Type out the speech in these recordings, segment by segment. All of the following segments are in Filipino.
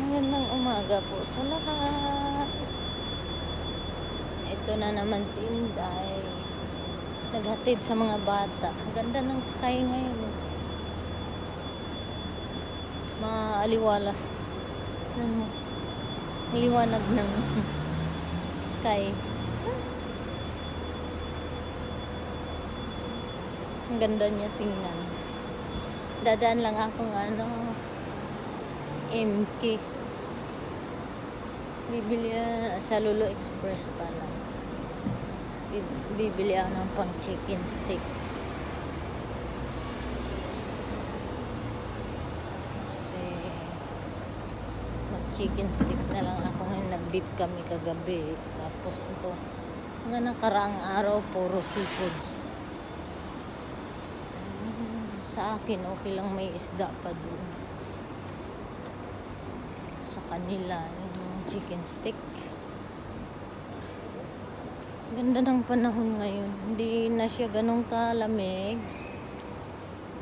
Magandang umaga po sa lahat. Ito na naman si Inday. Naghatid sa mga bata. Ang ganda ng sky ngayon. Maaliwalas. Ang liwanag ng sky. Ang ganda niya tingnan. Dadaan lang akong MK. Bibili sa Lulu Express pala. Bibili ako ng pang chicken stick. Kasi mag chicken stick na lang ako ngayon. Nag-beef kami kagabi. Tapos ito, mga nakaraang araw puro seafoods. Sa akin okay lang may isda pa doon. Sa kanila yung chicken stick. Ganda ng panahon ngayon. Hindi na siya ganun kalamig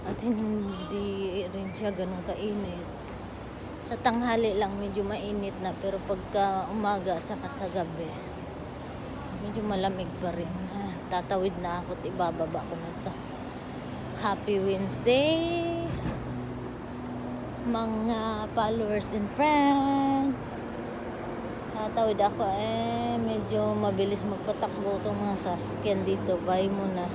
at hindi rin siya ganun kainit. Sa tanghali lang medyo mainit na, pero pagka umaga at saka sa gabi medyo malamig pa rin. Tatawid na ako at ibababa ko na ito. Happy Wednesday mga followers and friends. Tatawid ako medyo mabilis magpatakbo itong mga sasakyan dito. Bye muna.